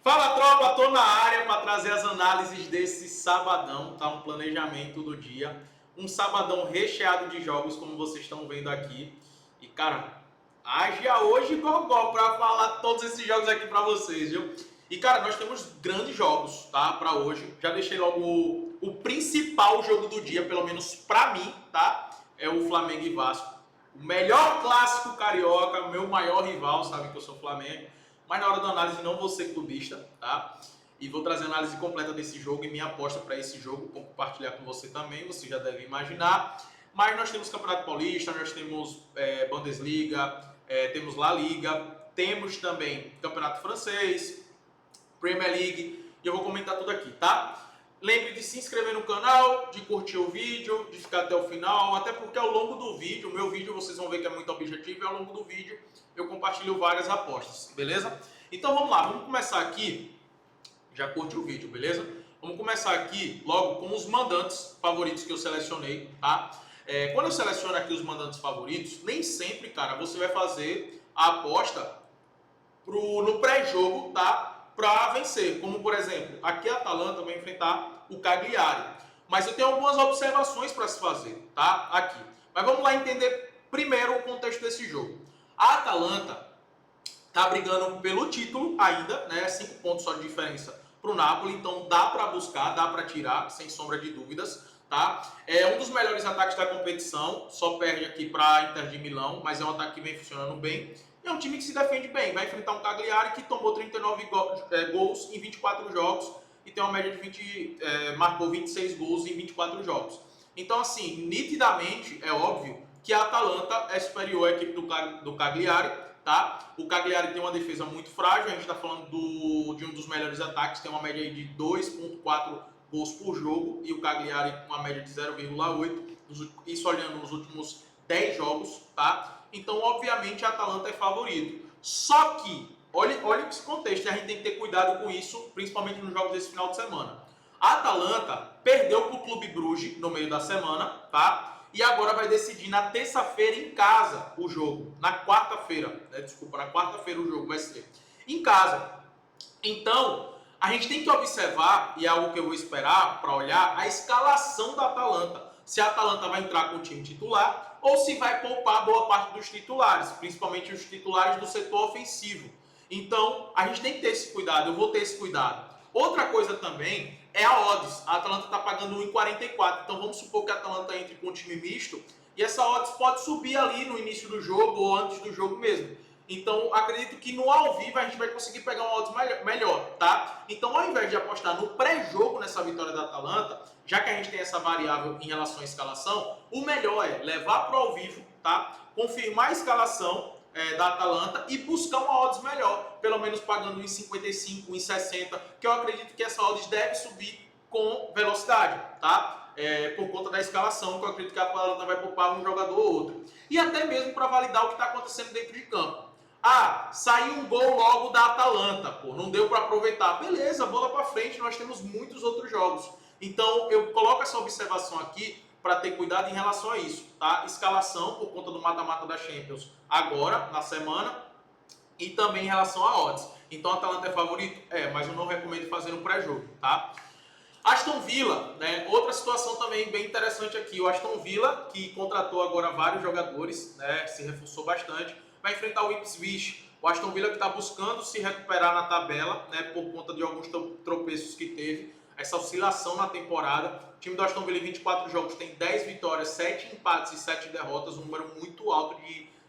Fala tropa, tô na área para trazer as análises desse sabadão, tá? Um planejamento do dia. Um sabadão recheado de jogos, como vocês estão vendo aqui. E cara, haja hoje gogó para falar todos esses jogos aqui para vocês, viu? E cara, nós temos grandes jogos, tá? Para hoje. Já deixei logo o principal jogo do dia, pelo menos para mim, tá? É o Flamengo e Vasco. O melhor clássico carioca, meu maior rival, sabe que eu sou Flamengo. Mas na hora da análise não vou ser clubista, tá? E vou trazer a análise completa desse jogo e minha aposta para esse jogo, vou compartilhar com você também, você já deve imaginar. Mas nós temos Campeonato Paulista, nós temos Bundesliga, temos La Liga, temos também Campeonato Francês, Premier League, e eu vou comentar tudo aqui, tá? Lembre de se inscrever no canal, de curtir o vídeo, de ficar até o final, até porque ao longo do vídeo, o meu vídeo vocês vão ver que é muito objetivo, e ao longo do vídeo eu compartilho várias apostas, beleza? Então vamos lá, vamos começar aqui, já curte o vídeo, beleza? Vamos começar aqui logo com os mandantes favoritos que eu selecionei, tá? Quando eu seleciono aqui os mandantes favoritos, nem sempre, cara, você vai fazer a aposta no pré-jogo, tá? Para vencer, como por exemplo, aqui a Atalanta vai enfrentar o Cagliari. Mas eu tenho algumas observações para se fazer, tá? Aqui. Mas vamos lá entender primeiro o contexto desse jogo. A Atalanta tá brigando pelo título ainda, né? 5 pontos só de diferença para o Napoli, então dá para buscar, dá para tirar, sem sombra de dúvidas, tá? É um dos melhores ataques da competição, só perde aqui para a Inter de Milão, mas é um ataque que vem funcionando bem. É um time que se defende bem, vai enfrentar um Cagliari que tomou 39 gols em 24 jogos e tem uma média de 20, marcou 26 gols em 24 jogos. Então, assim, nitidamente é óbvio que a Atalanta é superior à equipe do Cagliari, tá? O Cagliari tem uma defesa muito frágil, a gente está falando de um dos melhores ataques, tem uma média de 2,4 gols por jogo e o Cagliari com uma média de 0,8, isso olhando nos últimos 10 jogos, tá? Então, obviamente, a Atalanta é favorito. Só que, olha esse contexto, a gente tem que ter cuidado com isso, principalmente nos jogos desse final de semana. A Atalanta perdeu para o Clube Bruges no meio da semana, tá? E agora vai decidir na terça-feira em casa o jogo. Na quarta-feira, desculpa, na quarta-feira o jogo vai ser em casa. Então, a gente tem que observar, e é algo que eu vou esperar para olhar, a escalação da Atalanta. Se a Atalanta vai entrar com o time titular ou se vai poupar boa parte dos titulares, principalmente os titulares do setor ofensivo. Então, a gente tem que ter esse cuidado, eu vou ter esse cuidado. Outra coisa também é a odds. A Atalanta está pagando 1,44. Então vamos supor que a Atalanta entre com um time misto e essa odds pode subir ali no início do jogo ou antes do jogo mesmo. Então acredito que no ao vivo a gente vai conseguir pegar uma odds melhor, tá? Então ao invés de apostar no pré-jogo nessa vitória da Atalanta, já que a gente tem essa variável em relação à escalação, o melhor é levar para o ao vivo, tá? Confirmar a escalação da Atalanta e buscar uma odds melhor, pelo menos pagando em 55, em 60, que eu acredito que essa odds deve subir com velocidade, tá? Por conta da escalação, que eu acredito que a Atalanta vai poupar um jogador ou outro. E até mesmo para validar o que está acontecendo dentro de campo. Ah, saiu um gol logo da Atalanta, pô, não deu para aproveitar. Beleza, bola para frente, nós temos muitos outros jogos. Então eu coloco essa observação aqui para ter cuidado em relação a isso, tá? Escalação por conta do mata-mata da Champions agora, na semana, e também em relação a odds. Então, a Atalanta é favorito? Mas eu não recomendo fazer no pré-jogo, tá? Aston Villa, né? Outra situação também bem interessante aqui. O Aston Villa, que contratou agora vários jogadores, né? Se reforçou bastante, vai enfrentar o Ipswich. O Aston Villa que está buscando se recuperar na tabela, né? Por conta de alguns tropeços que teve, essa oscilação na temporada. O time do Aston Villa em 24 jogos tem 10 vitórias, 7 empates e 7 derrotas, um número muito alto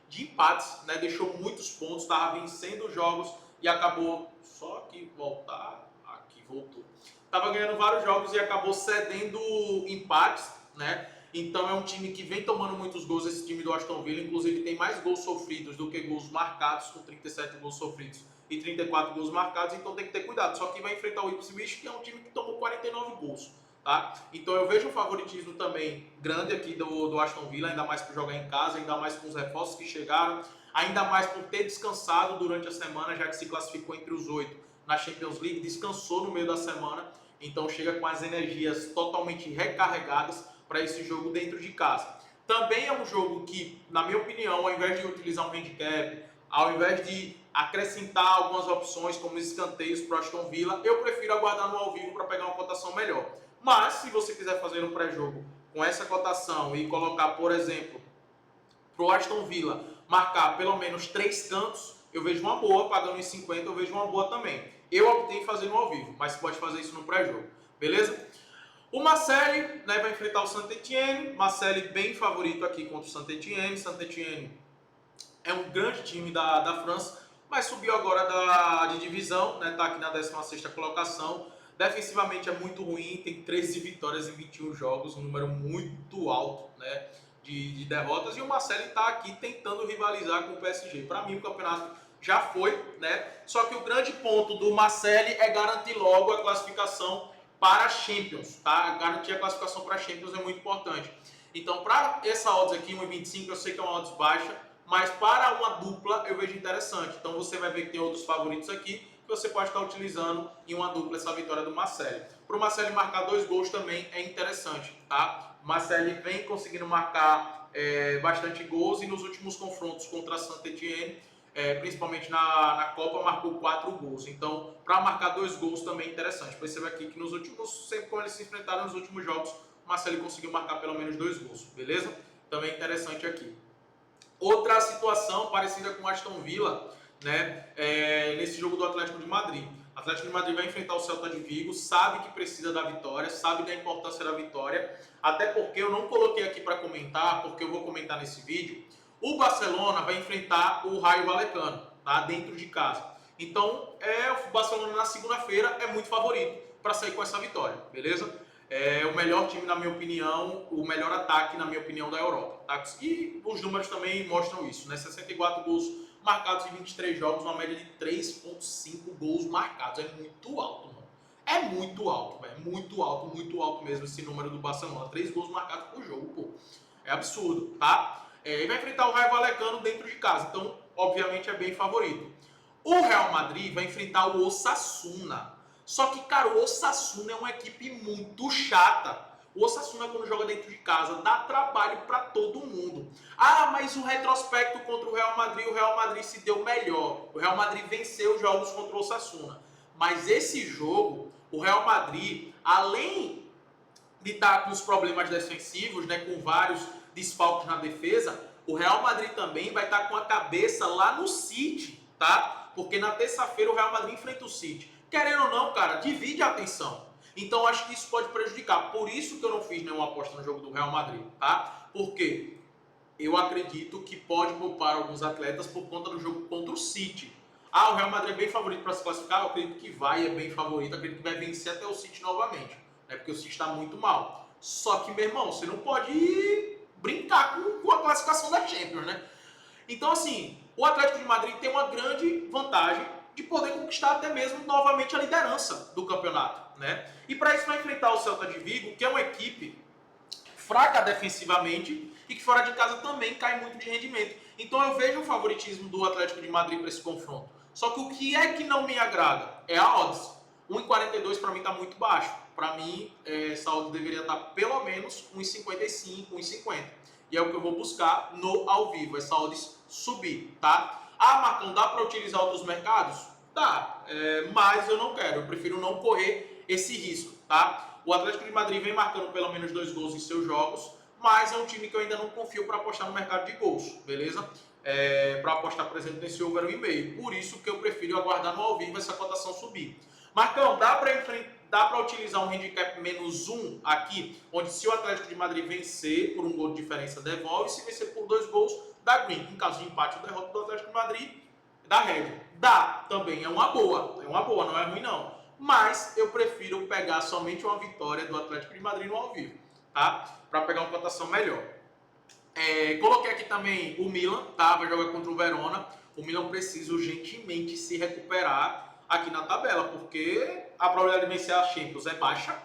de empates, né? Deixou muitos pontos, estava vencendo jogos e acabou só que voltar, aqui voltou. Estava ganhando vários jogos e acabou cedendo empates, né? Então é um time que vem tomando muitos gols, esse time do Aston Villa, inclusive tem mais gols sofridos do que gols marcados, com 37 gols sofridos e 34 gols marcados, então tem que ter cuidado. Só que vai enfrentar o Ipswich, que é um time que tomou 49 gols, tá? Então eu vejo um favoritismo também grande aqui do Aston Villa, ainda mais por jogar em casa, ainda mais com os reforços que chegaram, ainda mais por ter descansado durante a semana, já que se classificou entre os 8 na Champions League, descansou no meio da semana, então chega com as energias totalmente recarregadas para esse jogo dentro de casa. Também é um jogo que, na minha opinião, ao invés de utilizar um handicap, ao invés de acrescentar algumas opções como escanteios para o Aston Villa, eu prefiro aguardar no ao vivo para pegar uma cotação melhor. Mas se você quiser fazer um pré-jogo com essa cotação e colocar, por exemplo, para o Aston Villa marcar pelo menos 3 cantos, eu vejo uma boa, pagando em 50 eu vejo uma boa também. Eu optei em fazer no ao vivo, mas você pode fazer isso no pré-jogo, beleza? O Marseille, né, vai enfrentar o Saint-Étienne. Marseille bem favorito aqui contra o Saint-Étienne. Saint-Étienne é um grande time da França, mas subiu agora de divisão, né, tá aqui na 16ª colocação. Defensivamente é muito ruim, tem 13 vitórias em 21 jogos, um número muito alto, né, de derrotas. E o Marseille está aqui tentando rivalizar com o PSG. Para mim o campeonato já foi, né? Só que o grande ponto do Marseille é garantir logo a classificação para a Champions, tá? Garantir a classificação para a Champions é muito importante. Então, para essa odds aqui, 1,25, eu sei que é uma odds baixa, mas para uma dupla eu vejo interessante. Então, você vai ver que tem outros favoritos aqui que você pode estar utilizando em uma dupla essa vitória do Marseille. Para o Marseille marcar 2 gols também é interessante, tá? O Marseille vem conseguindo marcar bastante gols e nos últimos confrontos contra a Saint-Étienne, principalmente na Copa, marcou 4 gols. Então, para marcar 2 gols também é interessante. Perceba aqui que nos últimos, sempre quando eles se enfrentaram nos últimos jogos, o Marseille conseguiu marcar pelo menos 2 gols, beleza? Também interessante aqui. Outra situação parecida com o Aston Villa, né, nesse jogo do Atlético de Madrid. O Atlético de Madrid vai enfrentar o Celta de Vigo, sabe que precisa da vitória, sabe da importância da vitória, até porque eu não coloquei aqui para comentar, porque eu vou comentar nesse vídeo. O Barcelona vai enfrentar o Rayo Vallecano, tá, dentro de casa. Então, o Barcelona na segunda-feira é muito favorito para sair com essa vitória, beleza? É o melhor time, na minha opinião, o melhor ataque, na minha opinião, da Europa. Tá? E os números também mostram isso, né? 64 gols marcados em 23 jogos, uma média de 3,5 gols marcados. É muito alto, mano. É muito alto, velho. Muito alto mesmo esse número do Barcelona. 3 gols marcados por jogo, pô. É absurdo, tá? Ele vai enfrentar o Rayo Vallecano dentro de casa, então, obviamente, é bem favorito. O Real Madrid vai enfrentar o Osasuna. Só que, cara, o Osasuna é uma equipe muito chata. O Osasuna, quando joga dentro de casa, dá trabalho para todo mundo. Ah, mas o retrospecto contra o Real Madrid se deu melhor. O Real Madrid venceu os jogos contra o Osasuna. Mas esse jogo, o Real Madrid, além de estar com os problemas defensivos, né, com vários desfalques na defesa, o Real Madrid também vai estar com a cabeça lá no City, tá? Porque na terça-feira o Real Madrid enfrenta o City. Querendo ou não, cara, divide a atenção. Então, acho que isso pode prejudicar. Por isso que eu não fiz nenhuma aposta no jogo do Real Madrid, tá? Porque eu acredito que pode poupar alguns atletas por conta do jogo contra o City. Ah, o Real Madrid é bem favorito para se classificar? Eu acredito que vai, é bem favorito. Eu acredito que vai vencer até o City novamente, né? Porque o City está muito mal. Só que, meu irmão, você não pode brincar com a classificação da Champions, né? Então, assim, o Atlético de Madrid tem uma grande vantagem de poder conquistar até mesmo novamente a liderança do campeonato, né? E para isso vai enfrentar o Celta de Vigo, que é uma equipe fraca defensivamente e que fora de casa também cai muito de rendimento. Então eu vejo o favoritismo do Atlético de Madrid para esse confronto. Só que o que é que não me agrada é a odds. 1,42 para mim está muito baixo. Para mim, essa odds deveria estar pelo menos 1,55, 1,50. E é o que eu vou buscar no ao vivo, essa odds subir, tá? Ah, Marcão, dá para utilizar outros mercados? Dá, mas eu não quero, eu prefiro não correr esse risco, tá? O Atlético de Madrid vem marcando pelo menos 2 gols em seus jogos, mas é um time que eu ainda não confio para apostar no mercado de gols, beleza? Para apostar, por exemplo, nesse over 1,5. Por isso que eu prefiro aguardar no ao vivo essa cotação subir. Marcão, dá para utilizar um handicap menos 1 aqui, onde se o Atlético de Madrid vencer por um gol de diferença, devolve, se vencer por 2 gols, dá green. Em caso de empate ou derrota do Atlético de Madrid, dá red. Dá, também é uma boa, não é ruim não. Mas eu prefiro pegar somente uma vitória do Atlético de Madrid no ao vivo, tá? Para pegar uma cotação melhor. Coloquei aqui também o Milan, tá? Vai jogar contra o Verona. O Milan precisa urgentemente se recuperar aqui na tabela, porque a probabilidade de vencer a Champions é baixa.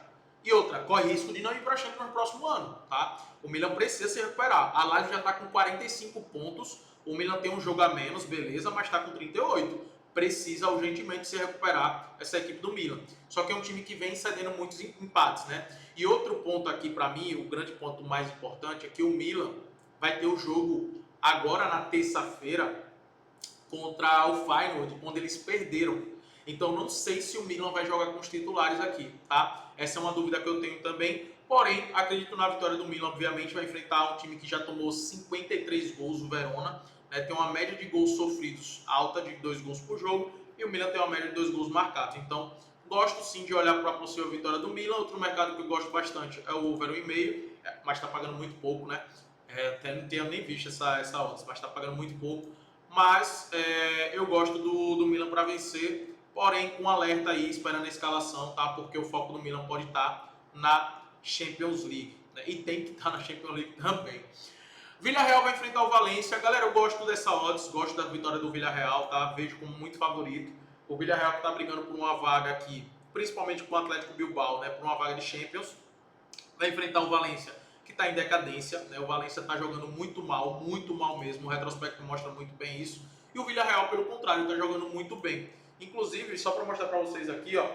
E outra, corre risco de não ir para a Champions no próximo ano, tá? O Milan precisa se recuperar. A Lazio já está com 45 pontos. O Milan tem um jogo a menos, beleza, mas está com 38. Precisa urgentemente se recuperar essa equipe do Milan. Só que é um time que vem cedendo muitos empates, né? E outro ponto aqui para mim, o grande ponto mais importante é que o Milan vai ter o jogo agora na terça-feira contra o Feyenoord, onde eles perderam. Então não sei se o Milan vai jogar com os titulares aqui, tá? Essa é uma dúvida que eu tenho também. Porém, acredito na vitória do Milan, obviamente, vai enfrentar um time que já tomou 53 gols, o Verona, né? Tem uma média de gols sofridos alta, de 2 gols por jogo, e o Milan tem uma média de 2 gols marcados. Então, gosto sim de olhar para a possível vitória do Milan. Outro mercado que eu gosto bastante é o over 1,5, mas está pagando muito pouco, né? Até não tenho nem visto essa odds, mas está pagando muito pouco. Mas eu gosto do Milan para vencer, porém com alerta aí, esperando a escalação, tá? Porque o foco do Milan pode estar na Champions League, né? E tem que estar na Champions League também. Villarreal vai enfrentar o Valência. Galera, eu gosto dessa odds, gosto da vitória do Villarreal, tá? Vejo como muito favorito. O Villarreal que está brigando por uma vaga aqui, principalmente com o Atlético Bilbao, né? Por uma vaga de Champions. Vai enfrentar o Valência, que está em decadência, né? O Valência está jogando muito mal mesmo. O retrospecto mostra muito bem isso. E o Villarreal, pelo contrário, está jogando muito bem. Inclusive, só para mostrar para vocês aqui, ó,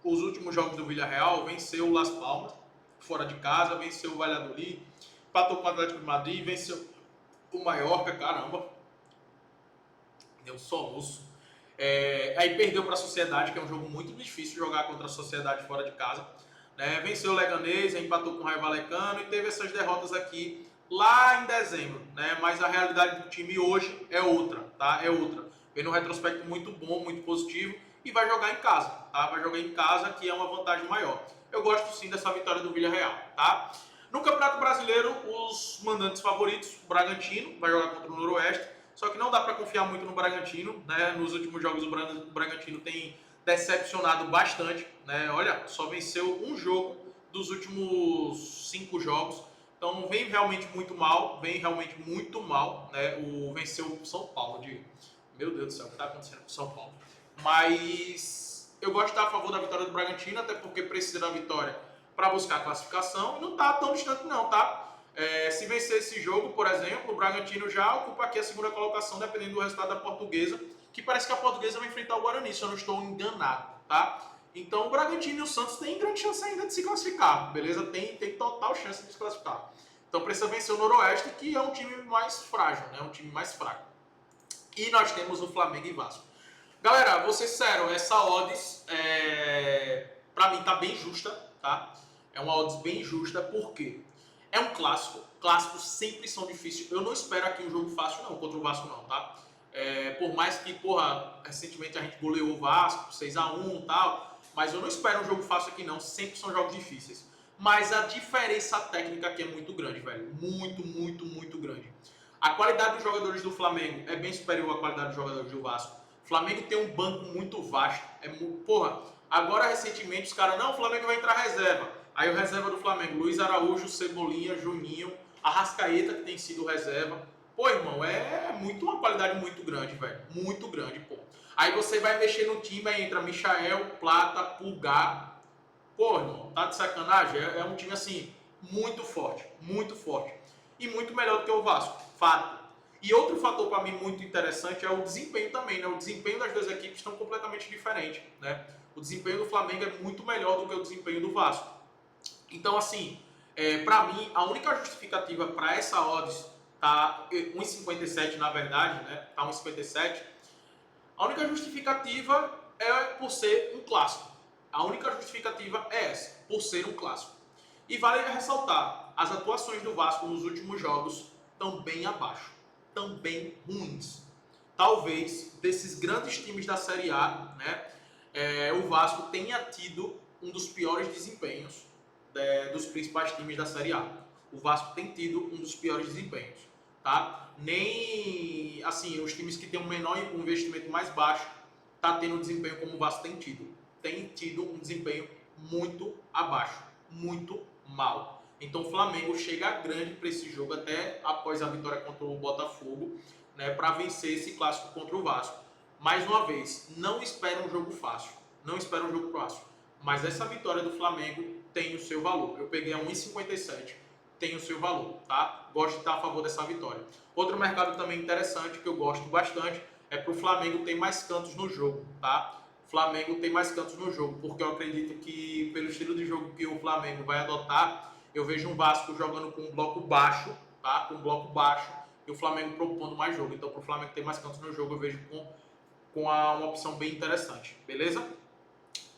os últimos jogos do Villarreal, venceu o Las Palmas, fora de casa, venceu o Valladolid, empatou com o Atlético de Madrid, venceu o Mallorca, caramba, deu um soluço. Aí perdeu para a Sociedade, que é um jogo muito difícil jogar contra a Sociedade fora de casa. Venceu o Leganés, empatou com o Raio Vallecano e teve essas derrotas aqui lá em dezembro, né? Mas a realidade do time hoje é outra, tá? É outra. Vem num retrospecto muito bom, muito positivo e vai jogar em casa, tá? Vai jogar em casa, que é uma vantagem maior. Eu gosto sim dessa vitória do Villarreal, tá? No Campeonato Brasileiro, os mandantes favoritos, o Bragantino, vai jogar contra o Noroeste, só que não dá para confiar muito no Bragantino, né? Nos últimos jogos o Bragantino tem decepcionado bastante, né? Olha, só venceu um jogo dos últimos 5 jogos, então vem realmente muito mal, né? Venceu o São Paulo, meu Deus do céu, o que está acontecendo com o São Paulo? Mas eu gosto de estar a favor da vitória do Bragantino, até porque precisa da vitória para buscar a classificação e não está tão distante não, tá? Se vencer esse jogo, por exemplo, o Bragantino já ocupa aqui a segunda colocação, dependendo do resultado da Portuguesa, que parece que a Portuguesa vai enfrentar o Guarani, se eu não estou enganado, tá? Então o Bragantino e o Santos têm grande chance ainda de se classificar, beleza? Tem total chance de se classificar. Então precisa vencer o Noroeste, que é um time mais frágil, né? Um time mais fraco. E nós temos o Flamengo e Vasco. Galera, vou ser sério, essa odds pra mim tá bem justa, tá? É uma odds bem justa, porque é um clássico. Clássicos sempre são difíceis. Eu não espero aqui um jogo fácil não, contra o Vasco não, tá? Por mais que, recentemente a gente goleou o Vasco, 6-1 e tal, mas eu não espero um jogo fácil aqui não, sempre são jogos difíceis. Mas a diferença técnica aqui é muito grande, velho. Muito grande. A qualidade dos jogadores do Flamengo é bem superior à qualidade dos jogadores do Vasco. O Flamengo tem um banco muito vasto. Agora recentemente os caras, não, o Flamengo vai entrar reserva. Aí o reserva do Flamengo, Luiz Araújo, Cebolinha, Juninho, Arrascaeta, que tem sido reserva. Pô, irmão, uma qualidade muito grande, velho. Muito grande, pô. Aí você vai mexer no time, aí entra Michael, Plata, Pulgar. Pô, irmão, tá de sacanagem? É um time, assim, muito forte. E muito melhor do que o Vasco, fato. E outro fator para mim muito interessante é o desempenho também, né? O desempenho das duas equipes estão completamente diferentes, né? O desempenho do Flamengo é muito melhor do que o desempenho do Vasco. Então, assim, para mim, a única justificativa para essa odds tá 1,57 na verdade, né? Tá 1,57. A única justificativa é por ser um clássico. A única justificativa é essa, por ser um clássico. E vale ressaltar, as atuações do Vasco nos últimos jogos estão bem abaixo, estão bem ruins. Talvez, desses grandes times da Série A, né, o Vasco tenha tido um dos piores desempenhos dos principais times da Série A. O Vasco tem tido um dos piores desempenhos, tá? Nem, assim, os times que têm um investimento mais baixo tá tendo um desempenho como o Vasco tem tido. Tem tido um desempenho muito abaixo, muito mal. Então o Flamengo chega grande para esse jogo, até após a vitória contra o Botafogo, né, para vencer esse clássico contra o Vasco. Mais uma vez, não espero um jogo fácil, mas essa vitória do Flamengo tem o seu valor. Eu peguei a 1,57, tem o seu valor, tá? Gosto de estar a favor dessa vitória. Outro mercado também interessante, que eu gosto bastante, é para o Flamengo ter mais cantos no jogo, tá? Flamengo tem mais cantos no jogo, porque eu acredito que, pelo estilo de jogo que o Flamengo vai adotar, eu vejo um Vasco jogando com um bloco baixo, tá? Com um bloco baixo. e o Flamengo propondo mais jogo. Então, para o Flamengo ter mais cantos no jogo, eu vejo uma opção bem interessante, beleza?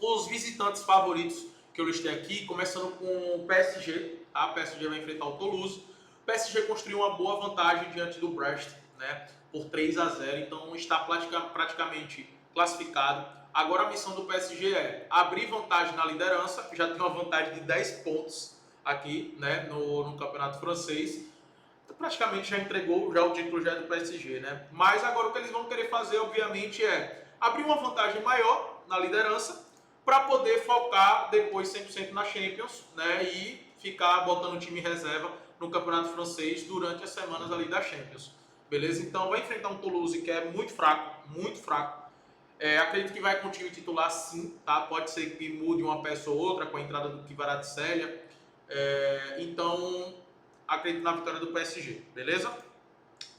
Os visitantes favoritos que eu listei aqui, começando com o PSG, tá? O PSG vai enfrentar o Toulouse. O PSG construiu uma boa vantagem diante do Brest, né? Por 3-0, então está praticamente classificado. Agora a missão do PSG é abrir vantagem na liderança, já tem uma vantagem de 10 pontos aqui, né? No campeonato francês. Então, praticamente já entregou, já o título já é do PSG, né? Mas agora o que eles vão querer fazer, obviamente, é abrir uma vantagem maior na liderança para poder focar depois 100% na Champions, né? E ficar botando o time reserva no campeonato francês durante as semanas ali da Champions. Beleza? Então vai enfrentar um Toulouse que é muito fraco, muito fraco. Acredito que vai com o time titular sim, tá? Pode ser que mude uma peça ou outra com a entrada do Kvaratskhelia. Então, acredito na vitória do PSG, beleza?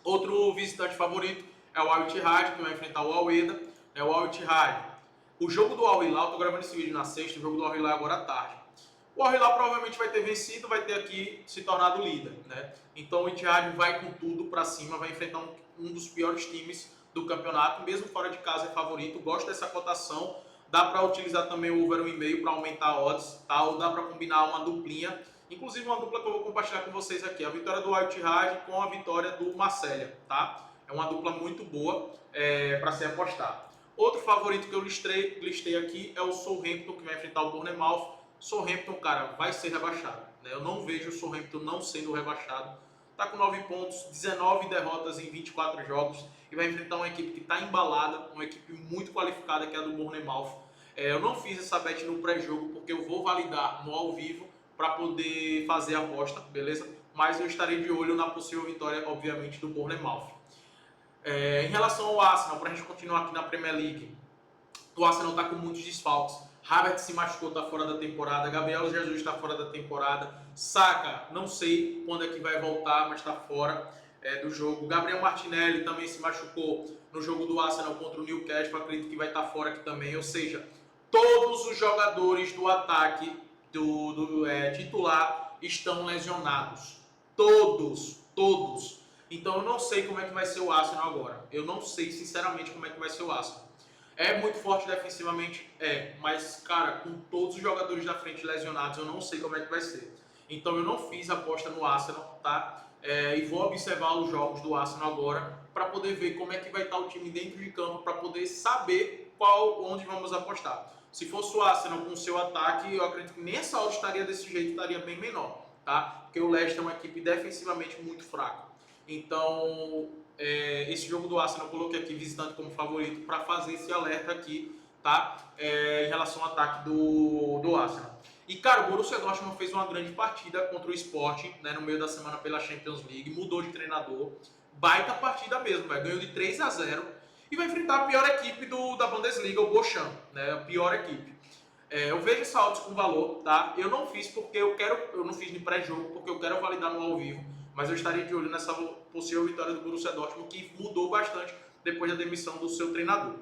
Outro visitante favorito é o Al Ittihad, que vai enfrentar o Al Wehda. O Al Ittihad. O jogo do Al Hilal, eu tô gravando esse vídeo na sexta, o jogo do Al Hilal é agora à tarde. O Al Hilal provavelmente vai ter vencido, vai ter aqui se tornado líder, né? Então o Ittihad vai com tudo para cima, vai enfrentar um dos piores times do campeonato, mesmo fora de casa é favorito. Gosto dessa cotação. Dá para utilizar também o over 1,5 para aumentar a odds, tá? Ou dá para combinar uma duplinha, inclusive uma dupla que eu vou compartilhar com vocês aqui, a vitória do Al Ittihad com a vitória do Marselha, tá? É uma dupla muito boa para ser apostada. Outro favorito que eu listei aqui é o Southampton, que vai enfrentar o Bournemouth. Southampton, cara, vai ser rebaixado, né? Eu não vejo o Southampton não sendo rebaixado. Tá com 9 pontos, 19 derrotas em 24 jogos e vai enfrentar uma equipe que está embalada, uma equipe muito qualificada que é a do Bournemouth. Eu não fiz essa bet no pré-jogo porque eu vou validar no ao vivo para poder fazer a aposta, beleza? Mas eu estarei de olho na possível vitória, obviamente, do Bournemouth. Em relação ao Arsenal, para a gente continuar aqui na Premier League, o Arsenal está com muitos desfalques. Havertz se machucou, está fora da temporada. Gabriel Jesus está fora da temporada. Saka, não sei quando é que vai voltar, mas está fora do jogo. Gabriel Martinelli também se machucou no jogo do Arsenal contra o Newcastle. Acredito que vai estar fora aqui também. Ou seja, todos os jogadores do ataque titular estão lesionados. Todos. Então eu não sei como é que vai ser o Arsenal agora. Eu não sei, sinceramente, como é que vai ser o Arsenal. É muito forte defensivamente? Mas, cara, com todos os jogadores da frente lesionados, eu não sei como é que vai ser. Então eu não fiz aposta no Arsenal, tá? E vou observar os jogos do Arsenal agora para poder ver como é que vai estar o time dentro de campo, para poder saber onde vamos apostar. Se fosse o Arsenal com o seu ataque, eu acredito que nem essa hora estaria desse jeito, estaria bem menor, tá? Porque o Leicester é uma equipe defensivamente muito fraca. Então, esse jogo do Arsenal eu coloquei aqui visitante como favorito para fazer esse alerta aqui, tá? Em relação ao ataque do Arsenal. E, cara, o Borussia Dortmund fez uma grande partida contra o Sporting, né, no meio da semana pela Champions League, mudou de treinador, baita partida mesmo, ganhou de 3-0 e vai enfrentar a pior equipe da Bundesliga, o Bochum, né, a pior equipe. Eu vejo essa odds com valor, tá? Eu não fiz porque eu não fiz de pré-jogo porque eu quero validar no ao vivo, mas eu estaria de olho nessa possível vitória do Borussia Dortmund, que mudou bastante depois da demissão do seu treinador.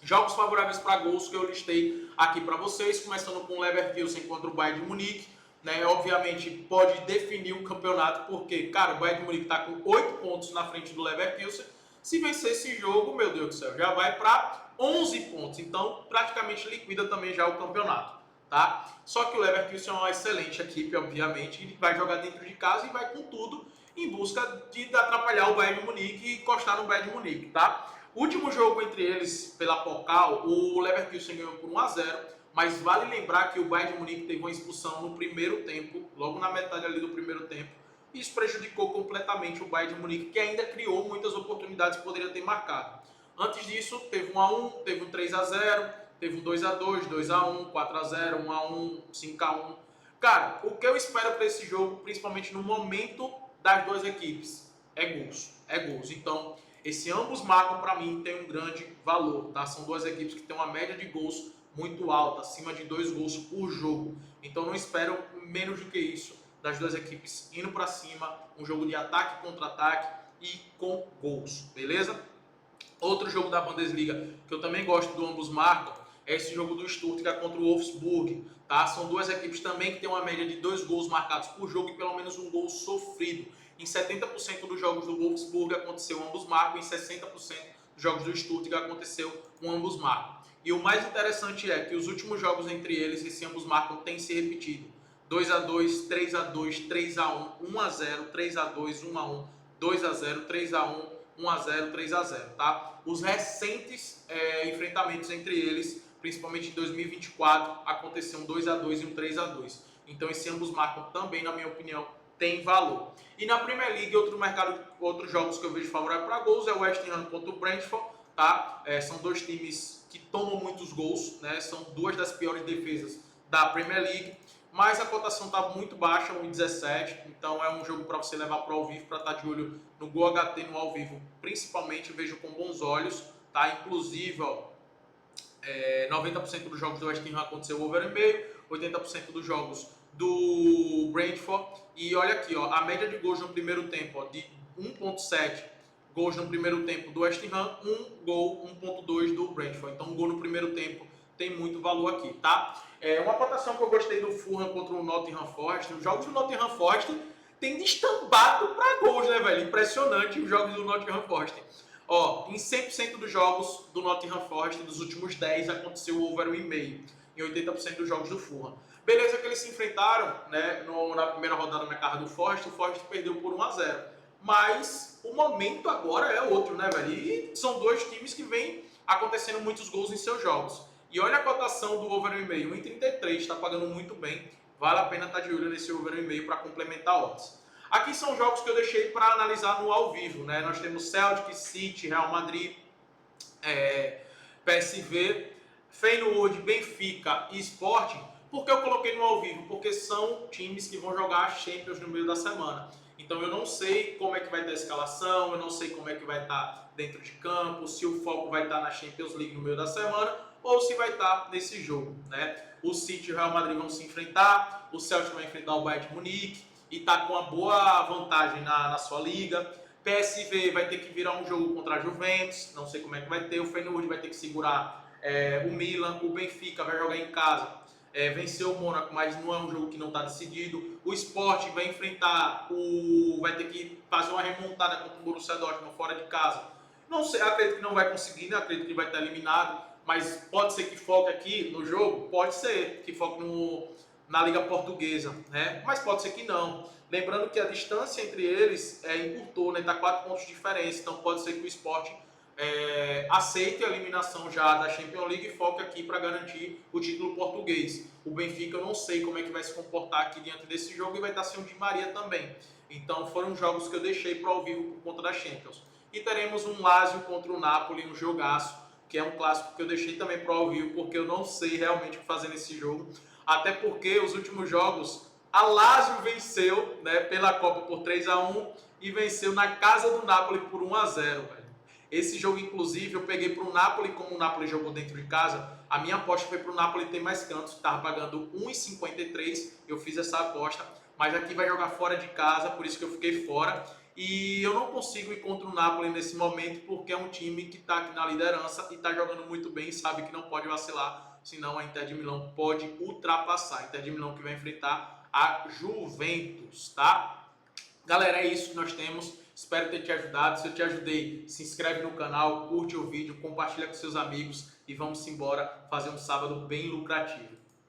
Jogos favoráveis para gols que eu listei aqui para vocês, começando com o Leverkusen contra o Bayern de Munique, né? Obviamente pode definir o campeonato, porque, cara, o Bayern de Munique está com 8 pontos na frente do Leverkusen. Se vencer esse jogo, meu Deus do céu, já vai para 11 pontos, então praticamente liquida também já o campeonato, tá? Só que o Leverkusen é uma excelente equipe, obviamente, ele vai jogar dentro de casa e vai com tudo em busca de atrapalhar o Bayern de Munique e encostar no Bayern de Munique, tá? Último jogo entre eles pela Pokal, o Leverkusen ganhou por 1-0, mas vale lembrar que o Bayern de Munique teve uma expulsão no primeiro tempo, logo na metade ali do primeiro tempo, e isso prejudicou completamente o Bayern de Munique, que ainda criou muitas oportunidades que poderia ter marcado. Antes disso, teve 1-1, teve um 3-0, teve um 2-2, 2-1, 4-0, 1-1, 5-1. Cara, o que eu espero para esse jogo, principalmente no momento das duas equipes, é gols. Então, esse ambos marcam para mim tem um grande valor, tá? São duas equipes que têm uma média de gols muito alta, acima de 2 gols por jogo. Então, não espero menos do que isso das duas equipes indo para cima, um jogo de ataque contra ataque e com gols, beleza? Outro jogo da Bundesliga que eu também gosto do ambos marcam é esse jogo do Stuttgart contra o Wolfsburg, tá? São duas equipes também que têm uma média de 2 gols marcados por jogo e pelo menos um gol sofrido. Em 70% dos jogos do Wolfsburg aconteceu ambos marcam, em 60% dos jogos do Stuttgart aconteceu ambos marcam. E o mais interessante é que os últimos jogos entre eles, esse ambos marcam, tem se repetido. 2-2, 3-2, 3-1, 1-0, 3-2, 1-1, 2-0, 3-1, 1-0, 3-0, tá? Os recentes enfrentamentos entre eles, principalmente em 2024, aconteceu um 2-2 e um 3-2. Então, esse ambos marcam também, na minha opinião, tem valor. E na Premier League, outros jogos que eu vejo favorável para gols é o West Ham contra o Brentford, tá? São dois times que tomam muitos gols, né? São duas das piores defesas da Premier League, mas a cotação está muito baixa, 1,17, então é um jogo para você levar para o ao vivo, para estar de olho no Gol HT no ao vivo, principalmente vejo com bons olhos, tá? Inclusive, ó, 90% dos jogos do West Ham aconteceu over e meio, 80% dos jogos do Brentford, e olha aqui, ó, a média de gols no primeiro tempo, ó, de 1,7 gols no primeiro tempo do West Ham, 1 gol, 1,2 do Brentford. Então, um gol no primeiro tempo tem muito valor aqui, tá? Uma cotação que eu gostei do Fulham contra o Nottingham Forest. Os jogos do Nottingham Forest tem destambado para gols, né, velho? Impressionante os jogos do Nottingham Forest. Ó, em 100% dos jogos do Nottingham Forest, dos últimos 10, aconteceu over 1,5. Em 80% dos jogos do Fulham. Beleza que eles se enfrentaram, né, na primeira rodada na casa do Forest, o Forest perdeu por 1-0. Mas o momento agora é outro, né, velho? E são dois times que vêm acontecendo muitos gols em seus jogos. E olha a cotação do over 1,5, 1,33, está pagando muito bem. Vale a pena estar de olho nesse over 1,5 para complementar odds. Aqui são jogos que eu deixei para analisar no ao vivo, né? Nós temos Celtic, City, Real Madrid, PSV, Feyenoord, Benfica e Sporting. Por que eu coloquei no ao vivo? Porque são times que vão jogar a Champions no meio da semana. Então eu não sei como é que vai estar a escalação, eu não sei como é que vai estar dentro de campo, se o foco vai estar na Champions League no meio da semana ou se vai estar nesse jogo, né? O City e o Real Madrid vão se enfrentar, o Celtic vai enfrentar o Bayern de Munique e está com uma boa vantagem na sua liga. PSV vai ter que virar um jogo contra a Juventus, não sei como é que vai ter. O Feyenoord vai ter que segurar o Milan, o Benfica vai jogar em casa, venceu o Mônaco, mas não é um jogo que não está decidido. O Sporting vai enfrentar vai ter que fazer uma remontada contra o Borussia Dortmund fora de casa. Não sei, acredito que não vai conseguir, né? Acredito que vai estar eliminado, mas pode ser que foque aqui no jogo, pode ser que foque na Liga Portuguesa, né? Mas pode ser que não. Lembrando que a distância entre eles encurtou, né? Está 4 pontos de diferença, então pode ser que o Sporting aceite a eliminação já da Champions League e foque aqui para garantir o título português. O Benfica eu não sei como é que vai se comportar aqui diante desse jogo e vai estar sem o Di Maria também. Então foram jogos que eu deixei para ao vivo por conta da Champions. E teremos um Lazio contra o Napoli, um jogaço, que é um clássico que eu deixei também para ao vivo, porque eu não sei realmente o que fazer nesse jogo. Até porque os últimos jogos, a Lazio venceu, né, pela Copa por 3-1 e venceu na casa do Napoli por 1-0, velho. Esse jogo, inclusive, eu peguei para o Napoli, como o Napoli jogou dentro de casa, a minha aposta foi para o Napoli ter mais cantos, estava pagando 1,53, eu fiz essa aposta, mas aqui vai jogar fora de casa, por isso que eu fiquei fora. E eu não consigo ir contra o Napoli nesse momento, porque é um time que está aqui na liderança e está jogando muito bem e sabe que não pode vacilar, senão a Inter de Milão pode ultrapassar. A Inter de Milão que vai enfrentar a Juventus, tá? Galera, é isso que nós temos. Espero ter te ajudado. Se eu te ajudei, se inscreve no canal, curte o vídeo, compartilha com seus amigos e vamos embora fazer um sábado bem lucrativo.